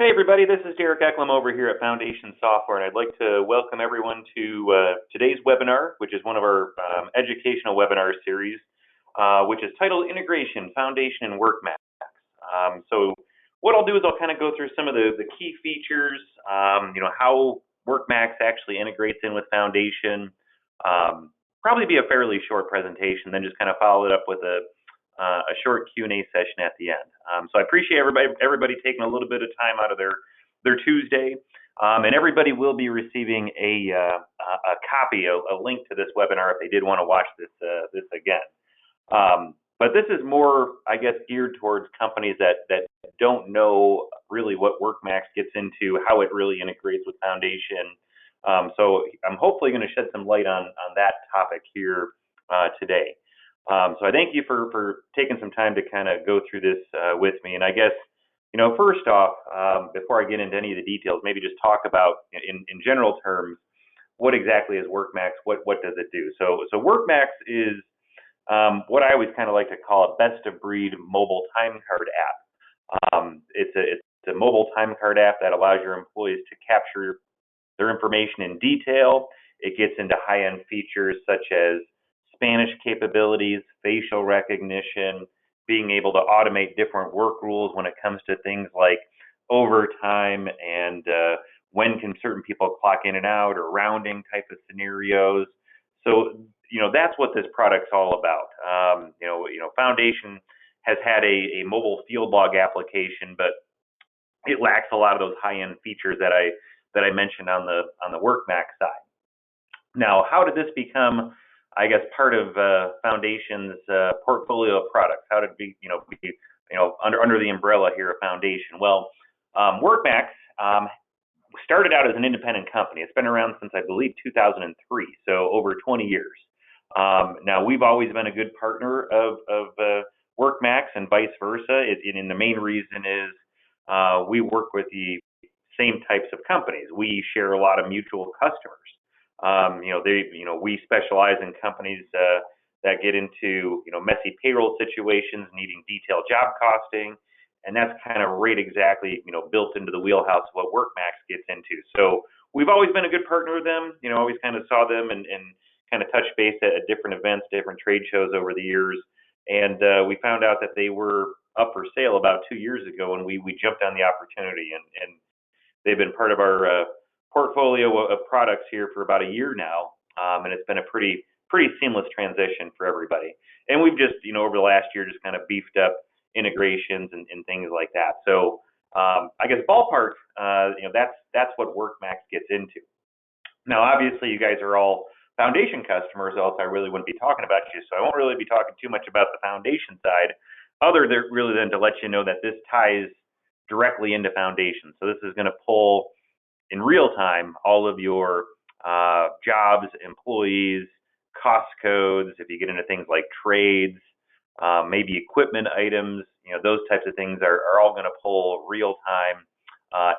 Hey everybody, this is Derek Eklum over here at Foundation Software, and I'd like to welcome everyone to today's webinar, which is one of our educational webinar series, which is titled Integration, Foundation, and WorkMax. So what I'll do is I'll kind of go through some of the key features, how WorkMax actually integrates in with Foundation. Probably be a fairly short presentation, then just kind of follow it up with a short Q&A session at the end. So I appreciate everybody taking a little bit of time out of their Tuesday, and everybody will be receiving a copy, a link to this webinar if they did want to watch this again. But this is more, I guess, geared towards companies that don't know really what WorkMax gets into, how it really integrates with Foundation. So I'm hopefully going to shed some light on that topic here today. So I thank you for taking some time to kind of go through this with me. And I guess, first off, before I get into any of the details, maybe just talk about, in general terms, what exactly is WorkMax? What does it do? So WorkMax is what I always kind of like to call a best-of-breed mobile time card app. It's a mobile time card app that allows your employees to capture their information in detail. It gets into high-end features such as Spanish capabilities, facial recognition, being able to automate different work rules when it comes to things like overtime and when can certain people clock in and out, or rounding type of scenarios. So, that's what this product's all about. Foundation has had a mobile field log application, but it lacks a lot of those high-end features that I mentioned on the WorkMax side. Now, how did this become, I guess, part of Foundation's portfolio of products? How did it be, under the umbrella here of Foundation? Well, WorkMax started out as an independent company. It's been around since, I believe, 2003, so over 20 years. Now, we've always been a good partner of WorkMax and vice versa. And the main reason is we work with the same types of companies. We share a lot of mutual customers. We specialize in companies that get into, messy payroll situations, needing detailed job costing, and that's kind of right exactly, built into the wheelhouse of what WorkMax gets into. So we've always been a good partner with them. Always kind of saw them and kind of touch base at different events, different trade shows over the years, and we found out that they were up for sale about 2 years ago, and we jumped on the opportunity, and they've been part of our portfolio of products here for about a year now, and it's been a pretty seamless transition for everybody. And we've just, over the last year, just kind of beefed up integrations and things like that. So I guess ballpark, that's what WorkMax gets into. Now, obviously, you guys are all Foundation customers, else I really wouldn't be talking about you. So I won't really be talking too much about the Foundation side, other than to let you know that this ties directly into Foundation. So this is going to pull in real time all of your jobs, employees, cost codes. If you get into things like trades, maybe equipment items, those types of things are all going to pull real time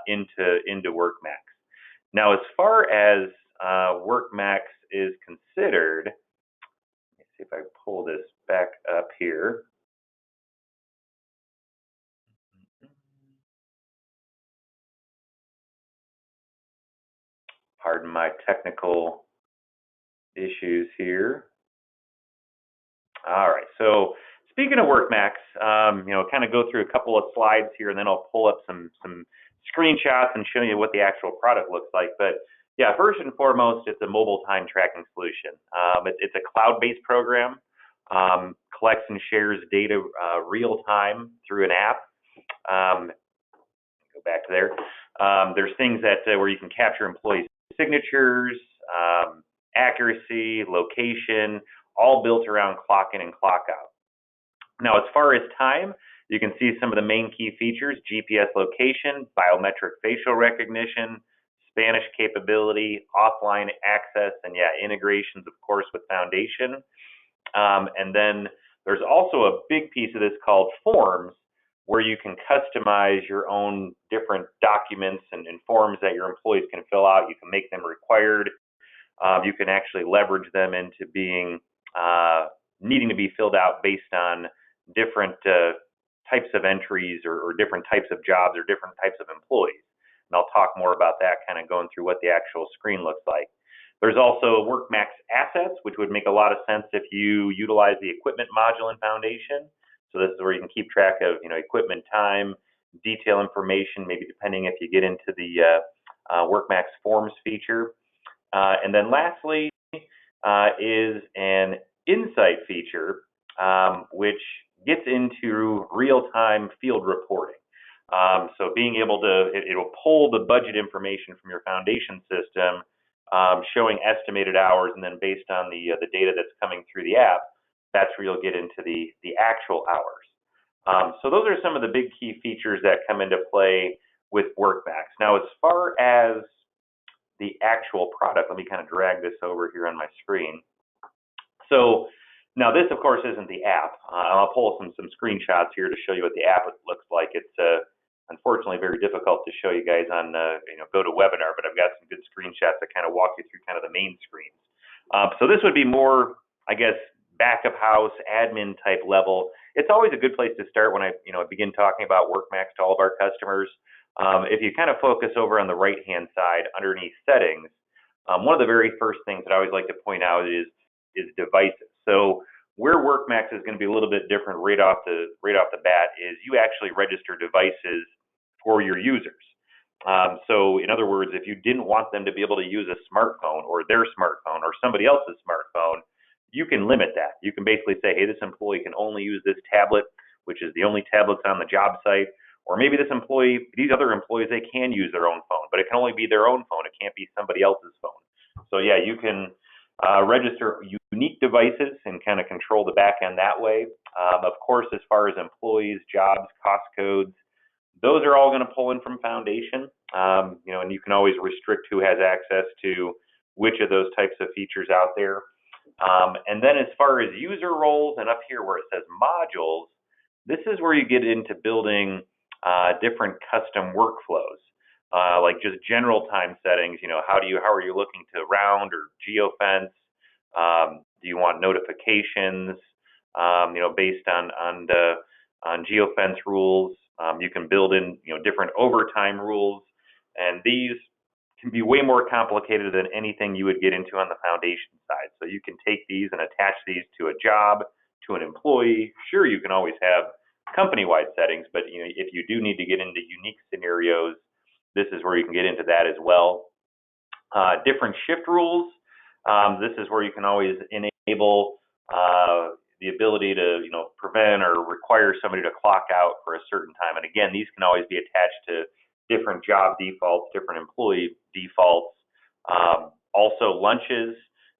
into WorkMax. Now, as far as WorkMax is considered, let me see if I pull this back up here. Pardon my technical issues here. All right, so speaking of WorkMax, kind of go through a couple of slides here, and then I'll pull up some screenshots and show you what the actual product looks like. But yeah, first and foremost, it's a mobile time tracking solution. It's a cloud-based program, collects and shares data real time through an app. Go back to there. There's things where you can capture employees' signatures, accuracy, location, all built around clock in and clock out. Now, as far as time, you can see some of the main key features: GPS location, biometric facial recognition, Spanish capability, offline access, and integrations, of course, with Foundation. And then there's also a big piece of this called forms, where you can customize your own different documents and forms that your employees can fill out. You can make them required. You can actually leverage them into being needing to be filled out based on different types of entries or different types of jobs or different types of employees. And I'll talk more about that kind of going through what the actual screen looks like. There's also WorkMax assets, which would make a lot of sense if you utilize the equipment module in Foundation. So this is where you can keep track of, equipment time, detail information, maybe depending if you get into the WorkMax Forms feature. And then lastly is an Insight feature, which gets into real-time field reporting. So being able to, it'll pull the budget information from your Foundation system, showing estimated hours, and then based on the data that's coming through the app, that's where you'll get into the actual hours. So those are some of the big key features that come into play with WorkMax. Now, as far as the actual product, let me kind of drag this over here on my screen. So now this, of course, isn't the app. I'll pull some screenshots here to show you what the app looks like. It's unfortunately very difficult to show you guys on GoToWebinar, but I've got some good screenshots that kind of walk you through kind of the main screens. So this would be more, I guess, back of house admin type level. It's always a good place to start when I begin talking about WorkMax to all of our customers. If you kind of focus over on the right hand side underneath settings, one of the very first things that I always like to point out is devices. So where WorkMax is going to be a little bit different right off the bat is you actually register devices for your users. So in other words, if you didn't want them to be able to use a smartphone or their smartphone or somebody else's smartphone, you can limit that. You can basically say, hey, this employee can only use this tablet, which is the only tablets on the job site. Or maybe these other employees, they can use their own phone, but it can only be their own phone. It can't be somebody else's phone. So yeah, you can register unique devices and kind of control the back end that way. Of course, as far as employees, jobs, cost codes, those are all going to pull in from Foundation. And you can always restrict who has access to which of those types of features out there. And then as far as user roles and up here where it says modules, this is where you get into building different custom workflows, like just general time settings. How are you looking to round or geofence? Do you want notifications? Based on geofence rules, you can build in different overtime rules, and these can be way more complicated than anything you would get into on the Foundation side. So you can take these and attach these to a job, to an employee. Sure, you can always have company-wide settings, but if you do need to get into unique scenarios, this is where you can get into that as well. Different shift rules. This is where you can always enable the ability to prevent or require somebody to clock out for a certain time. And again, these can always be attached to different job defaults, different employee defaults. Also lunches,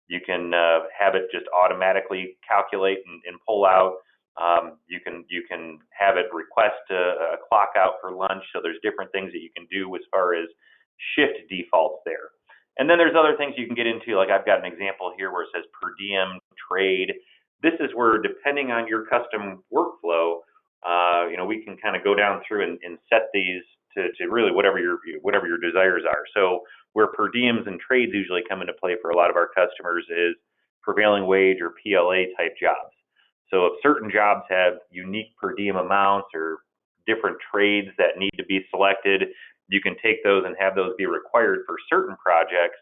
you can have it just automatically calculate and pull out. You can have it request a clock out for lunch. So there's different things that you can do as far as shift defaults there. And then there's other things you can get into, like I've got an example here where it says per diem, trade. This is where, depending on your custom workflow, we can kind of go down through and set these to really whatever your desires are. So where per diems and trades usually come into play for a lot of our customers is prevailing wage or PLA type jobs. So if certain jobs have unique per diem amounts or different trades that need to be selected, you can take those and have those be required for certain projects,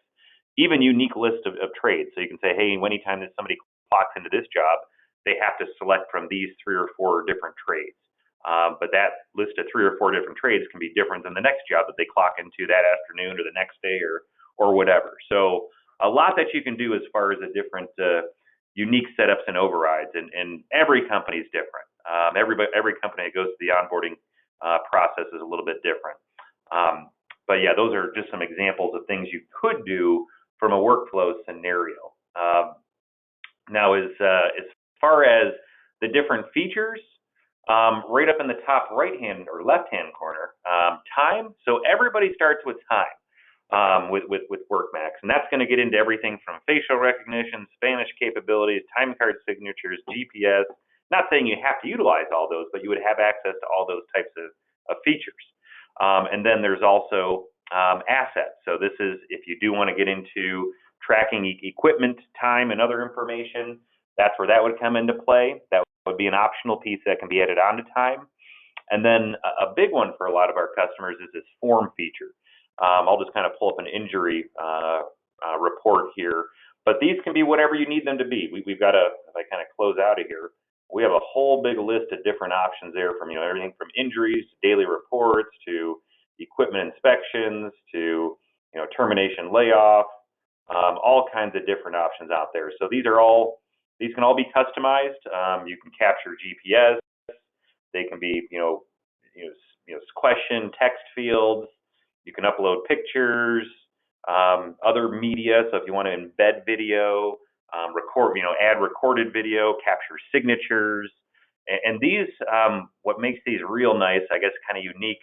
even unique list of trades. So you can say, hey, anytime that somebody clocks into this job, they have to select from these 3 or 4 different trades. But that list of 3 or 4 different trades can be different than the next job that they clock into that afternoon or the next day or whatever. So a lot that you can do as far as the different unique setups and overrides, and every company is different. Every company that goes through the onboarding process is a little bit different. But yeah, those are just some examples of things you could do from a workflow scenario. Now, as far as the different features, right up in the top right-hand or left-hand corner, time. So everybody starts with time with WorkMax, and that's going to get into everything from facial recognition, Spanish capabilities, time card signatures, GPS. Not saying you have to utilize all those, but you would have access to all those types of features. And then there's also assets. So this is if you do want to get into tracking equipment, time, and other information, that's where that would come into play. That would be an optional piece that can be added onto time. And then a big one for a lot of our customers is this form feature. I'll just kind of pull up an injury report here, but these can be whatever you need them to be. We've got if I kind of close out of here, we have a whole big list of different options there, from everything from injuries to daily reports to equipment inspections to termination layoff, all kinds of different options out there. So these can all be customized. You can capture GPS. They can be question text fields. You can upload pictures, other media. So if you want to embed video, record, add recorded video, capture signatures, and these, what makes these real nice, I guess, kind of unique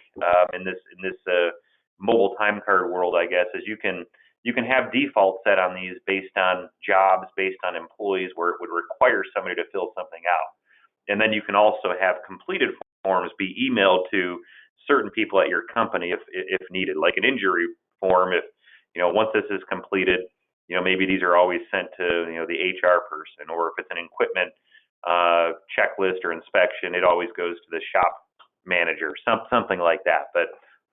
in this mobile time card world, I guess, is you can have default set on these based on jobs, based on employees, where it would require somebody to fill something out, and then you can also have completed forms be emailed to certain people at your company if needed, like an injury form. If once this is completed, maybe these are always sent to the HR person, or if it's an equipment checklist or inspection, it always goes to the shop manager, something like that. But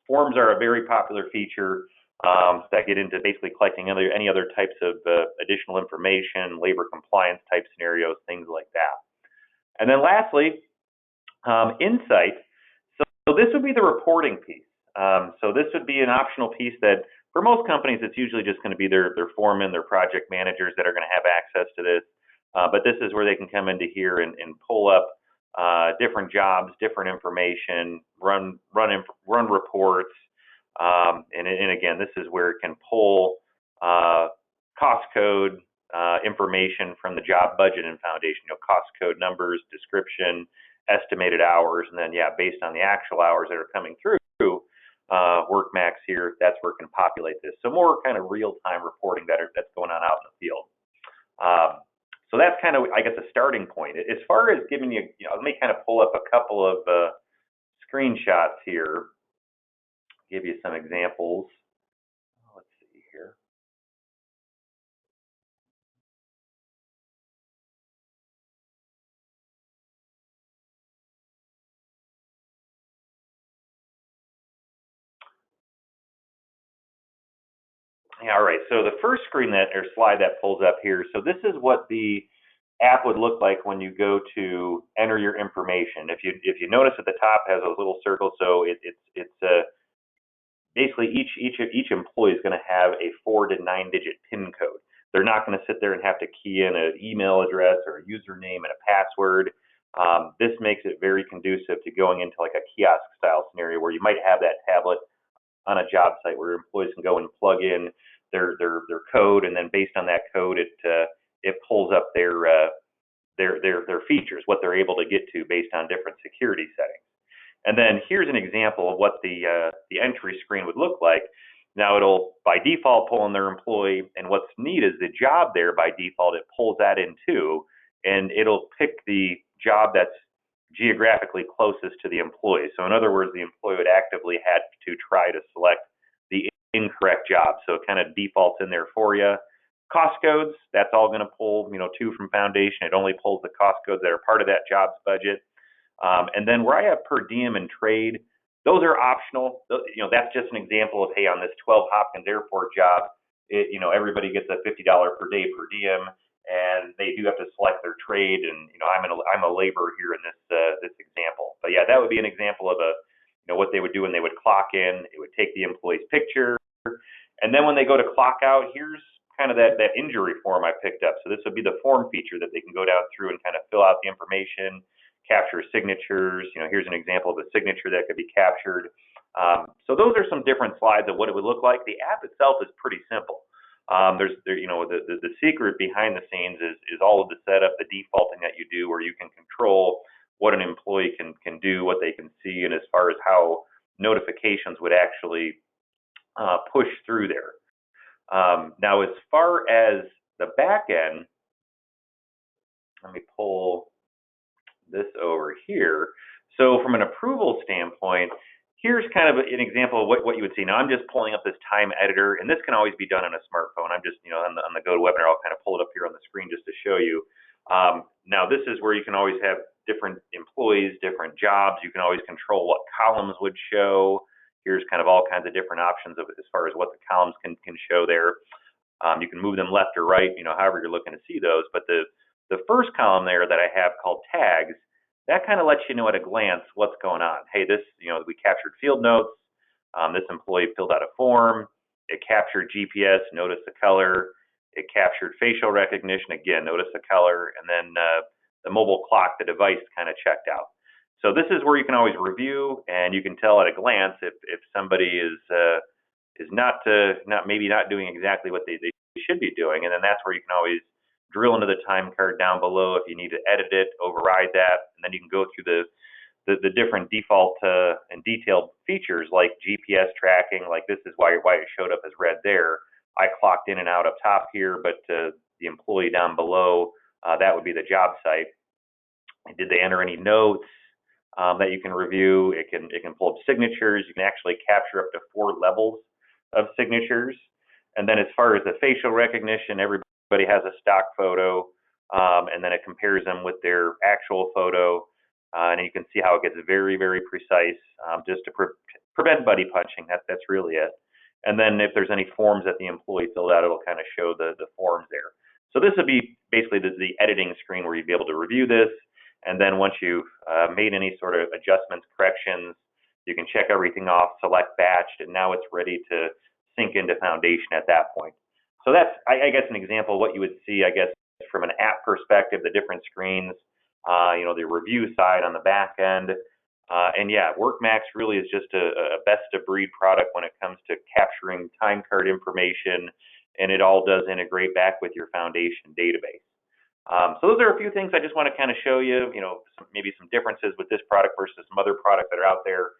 forms are a very popular feature that get into basically collecting any other types of additional information, labor compliance type scenarios, things like that. And then lastly, Insight. So this would be the reporting piece. So this would be an optional piece that for most companies, it's usually just going to be their foreman, their project managers that are going to have access to this. But this is where they can come into here and pull up different jobs, different information, run reports. And again, this is where it can pull cost code information from the job budget and foundation, cost code numbers, description, estimated hours, and then based on the actual hours that are coming through WorkMax here, that's where it can populate this. So more kind of real-time reporting that's going on out in the field. So that's kind of, I guess, a starting point. As far as giving you, let me kind of pull up a couple of screenshots here, give you some examples. Let's see here. All right, so the first slide that pulls up here, so this is what the app would look like when you go to enter your information. If you notice at the top it has those little circles, so it's basically each employee is going to have a 4 to 9 digit PIN code. They're not going to sit there and have to key in an email address or a username and a password. This makes it very conducive to going into like a kiosk style scenario where you might have that tablet on a job site where employees can go and plug in their code, and then based on that code, it pulls up their features, what they're able to get to based on different security settings. And then here's an example of what the entry screen would look like. Now it'll by default pull in their employee, and what's neat is the job there by default, it pulls that in too, and it'll pick the job that's geographically closest to the employee. So in other words, the employee would actively have to try to select the incorrect job. So it kind of defaults in there for you. Cost codes, that's all going to pull, to from Foundation. It only pulls the cost codes that are part of that job's budget. And then where I have per diem and trade, those are optional. That's just an example of, hey, on this 12 Hopkins Airport job, everybody gets a $50 per day per diem, and they do have to select their trade. And I'm a laborer here in this example. But yeah, that would be an example of what they would do when they would clock in. It would take the employee's picture, and then when they go to clock out, here's kind of that injury form I picked up. So this would be the form feature that they can go down through and kind of fill out the information, capture signatures. Here's an example of a signature that could be captured. So those are some different slides of what it would look like. The app itself is pretty simple. The secret behind the scenes is all of the setup, the defaulting that you do, where you can control what an employee can do, what they can see, and as far as how notifications would actually push through there. Now, as far as the back end, let me pull this over here. So from an approval standpoint, here's kind of an example of what you would see. Now I'm just pulling up this time editor, and this can always be done on a smartphone. I'm just, on the GoToWebinar, I'll kind of pull it up here on the screen just to show you. Now this is where you can always have different employees, different jobs. You can always control what columns would show. Here's kind of all kinds of different options of as far as what the columns can show there. You can move them left or right, however you're looking to see those. But the first column there that I have called tags, that kind of lets you know at a glance what's going on. Hey, this, we captured field notes. This employee filled out a form. It captured GPS, notice the color. It captured facial recognition, again, notice the color. And then the mobile clock, the device kind of checked out. So this is where you can always review, and you can tell at a glance if somebody is maybe not doing exactly what they should be doing. And then that's where you can always drill into the time card down below if you need to edit it, override that, and then you can go through the different default and detailed features like GPS tracking. Like this is why it showed up as red there. I clocked in and out up top here, but the employee down below, that would be the job site. Did they enter any notes that you can review? It can pull up signatures. You can actually capture up to 4 levels of signatures. And then as far as the facial recognition, everybody has a stock photo, and then it compares them with their actual photo. And you can see how it gets very, very precise, just to prevent buddy punching. That's really it. And then if there's any forms that the employee filled out, it'll kind of show the forms there. So this would be basically the editing screen where you'd be able to review this. And then once you've made any sort of adjustments, corrections, you can check everything off, select batched, and now it's ready to sync into Foundation at that point. So that's, I guess, an example of what you would see, I guess, from an app perspective, the different screens, the review side on the back end. And yeah, WorkMax really is just a best-of-breed product when it comes to capturing time card information, and it all does integrate back with your Foundation database. So those are a few things I just want to kind of show you, maybe some differences with this product versus some other products that are out there.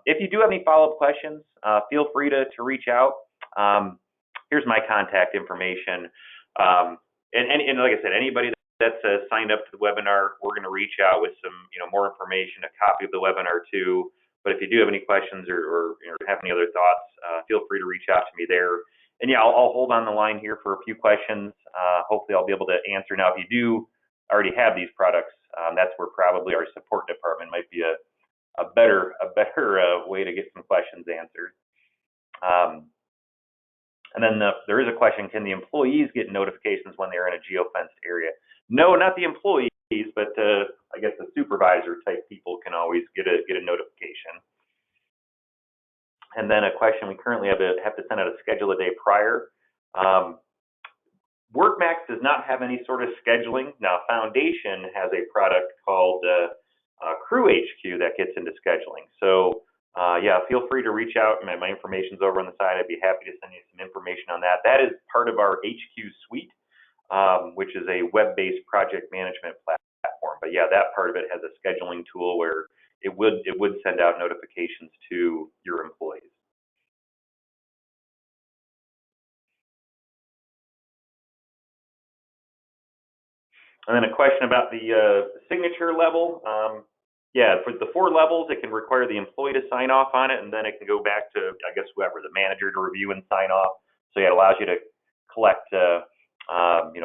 If you do have any follow-up questions, feel free to reach out. Here's my contact information. And like I said, anybody that's signed up to the webinar, we're going to reach out with some, more information, a copy of the webinar too. But if you do have any questions or have any other thoughts, feel free to reach out to me there. And yeah, I'll hold on the line here for a few questions. Hopefully I'll be able to answer. Now, if you do already have these products, that's where probably our support department might be a better way to get some questions answered. And then there is a question, can the employees get notifications when they're in a geofenced area? No, not the employees, but I guess the supervisor type people can always get a notification. And then a question, we currently have to send out a schedule a day prior. WorkMax does not have any sort of scheduling. Now, Foundation has a product called Crew HQ that gets into scheduling. So yeah, feel free to reach out. My information's over on the side. I'd be happy to send you some information on that. That is part of our HQ suite, which is a web-based project management platform. But yeah, that part of it has a scheduling tool where it would send out notifications to your employees. And then a question about the signature level. Yeah, for the 4 levels, it can require the employee to sign off on it, and then it can go back to, I guess, whoever, the manager, to review and sign off. So yeah, it allows you to collect,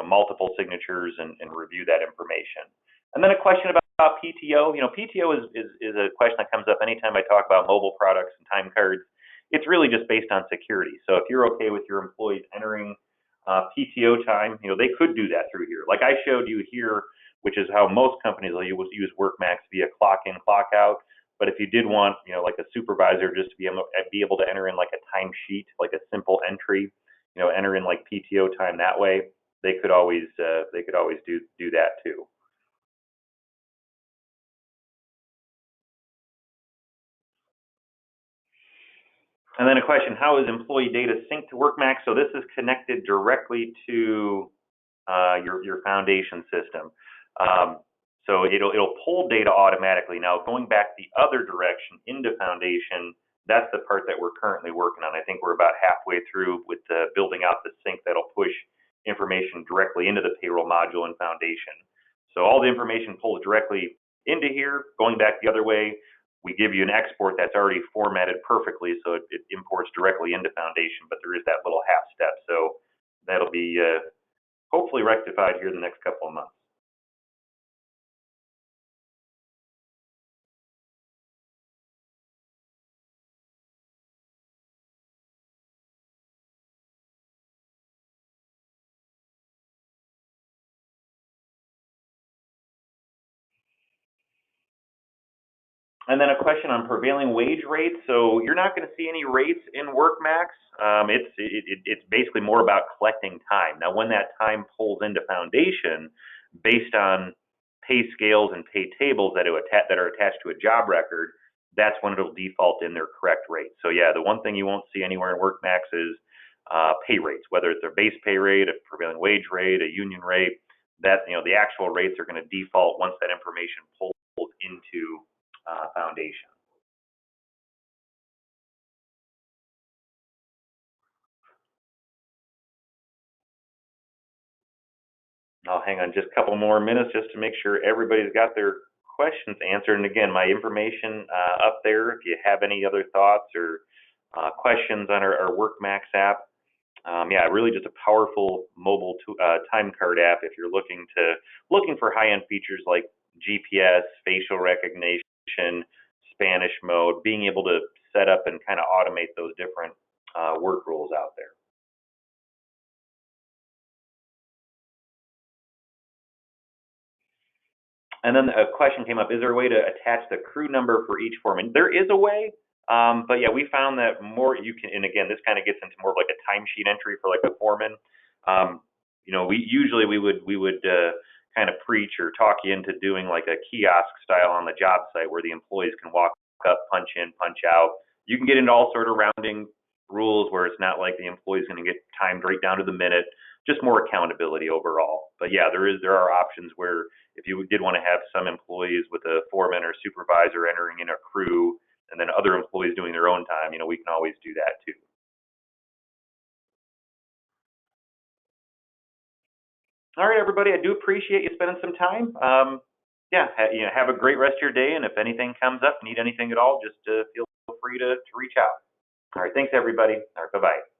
multiple signatures and review that information. And then a question about PTO. PTO is a question that comes up anytime I talk about mobile products and time cards. It's really just based on security. So if you're okay with your employees entering PTO time, they could do that through here. Like I showed you here, which is how most companies will use WorkMax via clock in, clock out. But if you did want, like a supervisor just to be able to enter in like a timesheet, like a simple entry, enter in like PTO time that way, they could always do that too. And then a question, how is employee data synced to WorkMax? So this is connected directly to your Foundation system. So it'll pull data automatically. Now, going back the other direction into Foundation, that's the part that we're currently working on. I think we're about halfway through with building out the sync that'll push information directly into the payroll module in Foundation. So all the information pulls directly into here. Going back the other way, we give you an export that's already formatted perfectly, so it imports directly into Foundation, but there is that little half step. So that'll be hopefully rectified here in the next couple of months. And then a question on prevailing wage rates. So you're not going to see any rates in WorkMax. It's basically more about collecting time. Now, when that time pulls into Foundation, based on pay scales and pay tables that are attached to a job record, that's when it'll default in their correct rate. So yeah, the one thing you won't see anywhere in WorkMax is pay rates, whether it's a base pay rate, a prevailing wage rate, a union rate. That the actual rates are going to default once that information pulls into Foundation. I'll hang on just a couple more minutes just to make sure everybody's got their questions answered. And again, my information up there. If you have any other thoughts or questions on our WorkMax app, yeah, really just a powerful mobile time card app if you're looking for high-end features like GPS, facial recognition, Spanish mode, being able to set up and kind of automate those different work rules out there. And then a question came up, is there a way to attach the crew number for each foreman? There is a way, but yeah, we found that more you can, and again, this kind of gets into more of like a timesheet entry for like a foreman. We would kind of preach or talk you into doing like a kiosk style on the job site where the employees can walk up, punch in, punch out. You can get into all sort of rounding rules where it's not like the employee's going to get timed right down to the minute, just more accountability overall. But yeah, there are options where if you did want to have some employees with a foreman or supervisor entering in a crew and then other employees doing their own time, we can always do that too. All right, everybody, I do appreciate you spending some time. Yeah, have a great rest of your day. And if anything comes up, need anything at all, just feel free to reach out. All right, thanks, everybody. All right, bye-bye.